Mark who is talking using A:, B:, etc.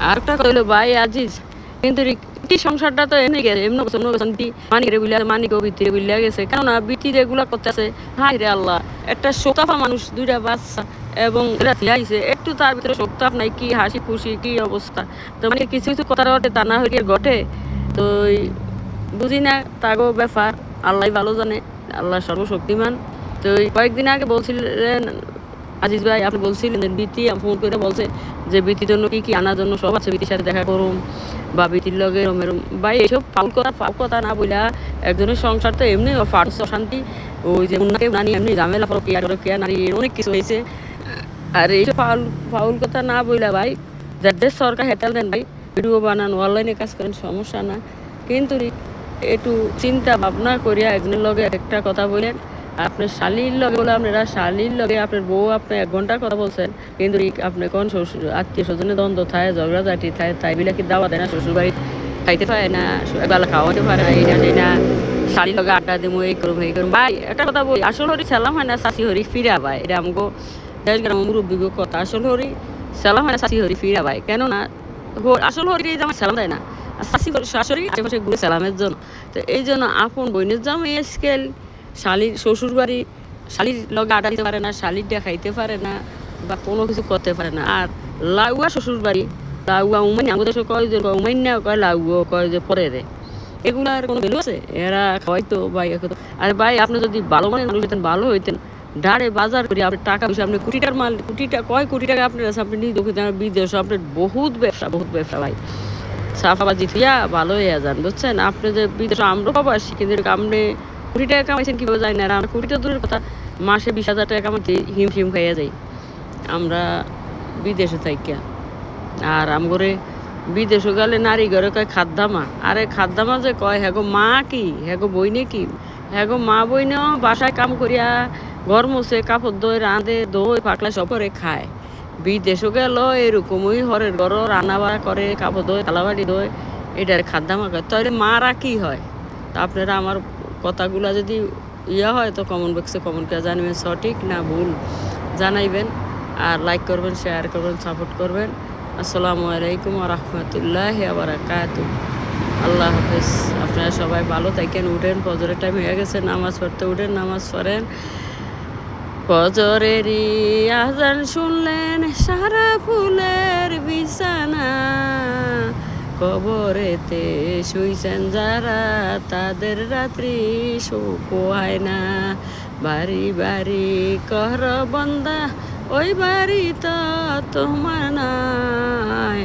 A: আর একটা কইল ভাই আজিজ কিন্তু কি সংসারটা তো এমনি গেছে এমন মানি রে বুঝলে মানি গো ভিতরে বুঝলে গেছে কেননা বিটি রেগুলা করতেছে হাই রে আল্লাহ একটা শোকাফা মানুষ দুইটা বাচ্চা এবং এরা আইছে একটু তার ভিতরে শোকতাপ নাই কি হাসি খুশি কি অবস্থা তো মানে কিছু কিছু কথা ঘটে তা না হইলে ঘটে তো বুঝি না তাগো ব্যাপার আল্লাহ ভালো জানে আল্লাহ সর্বশক্তিমান তো কয়েকদিন আগে বলছিলেন আজিজ ভাই আপনি বলছিলেন বিতি ফোন করে বলছে যে বিতির জন্য কি কি আনার জন্য সব আছে বিতির সাথে দেখা করুন বা বিতির লগে এরম ভাই এইসব ফাউল কথা না বইলা একজনের সংসার তো এমনি অশান্তি ওই যে উন্নতি নানি এমনি ঝামেলা ফলো কেয়ার নারী অনেক কিছু হয়েছে আর এইসব ফাউল কথা না বইলা ভাই যাদের সরকার হেটাল দেন ভাই ভিডিও বানান অনলাইনে কাজ করেন সমস্যা না কিন্তু একটু চিন্তা ভাবনা করিয়া একজনের লগে একটা কথা বলেন আপনার শালির লগে বলে আপনারা শালির লগে আপনার বউ আপনি 1 ঘন্টার কথা বলছেন কিন্তু আপনি কোন আত্মীয় স্বজনের দ্বন্দ্ব থাকে ঝগড়াঝাটি থাকে তাই বিলা কি দাওয়া দেয় না শ্বশুর বাড়ি খাইতে পারে না একবেলা খাওয়াতে পারে না এইটা নেই না শালির লগে আড্ডা দেবো এই করুম ভাই একটা কথা বলি আসল হরি সালাম হয় না শাশি হরি ফিরা ভাই এটা আমাকে দেশ গ্রাম মুরব্বী কথা আসল হরি সালাম হয় না শাশি হরি ফিরা ভাই কেননা আসল হরি আমার সালাম দেয় না শাশুড়ি আশেপাশে ঘুরে সালামের জন্য তো এই জন্য আপন বইনের জামা স্কেল শালির শ্বশুর বাড়ি শালির লগে আড্ডা দিতে পারে না শালির খাইতে পারে না বা কোনো কিছু করতে পারে না আর লাউয়া শ্বশুর বাড়ি লাউয়া উমাইন আমাদের কয় যে উমাইন না কয় লাউয়া কয় যে পরে রে এগুলার কোনো ভ্যালু আছে এরা খাওয়াইতো ভাই আর ভাই আপনি যদি ভালো মানে মানুষ হইতেন ভালো হইতেন ডাড়ে বাজার করে আপনি টাকা পয়সা আপনি কয় কোটি টাকা আপনার আছে আপনি নিজে বিদেশ আপনার বহুত ব্যবসা ভাই সাফাবাজি থিয়া ভালো হইয়া যান বুঝছেন আপনি যে বিদেশে আমরা প্রবাসী কিন্তু আপনি কোটি টাকা কামাইছেন কীভাবে যায় না আমরা কোটিটা দূরের কথা মাসে 20,000 টাকা কামাতে হিম খাইয়া যাই আমরা বিদেশে থাইকা আর আমগরে বিদেশে গেলে নারী ঘরে কয় খাদ্দামা আরে খাদ্দামা যে কয় হ্যাগো মা কি হ্যাগো বইনে কি হ্যাগো মা বইনেও বাসায় কাম করিয়া ঘর মুছে কাপড় দই রাঁধে দই পাকলা সব করে খায় বিদেশও গেল এরকমই হরের ঘর রান্না বাড়া করে কাপড় দই তালাবাড়ি দই এটার খাদ্দামা কয় তাহলে মারা কি হয় তা আপনারা আমার কথাগুলো যদি হয় তো কমেন্ট বক্সে কমেন্ট করে জানাবেন সঠিক না ভুল জানাইবেন আর লাইক করবেন শেয়ার করবেন সাপোর্ট করবেন আসসালামু আলাইকুম ওয়া রাহমাতুল্লাহি ওয়া বারাকাতুহু আল্লাহ হাফেজ আপনারা সবাই ভালো থাকেন উঠেন ফজরের টাইম হয়ে গেছে নামাজ পড়তে উঠেন নামাজ পড়েন ফজরেরই আজান শুনলেন সারা ফুলের বিছানা কবরেতে শুইছেন যারা তাদের রাত্রি সুখ হয় না বাড়ি বাড়ি কর বন্দা ওই বাড়ি তো তোমার নাই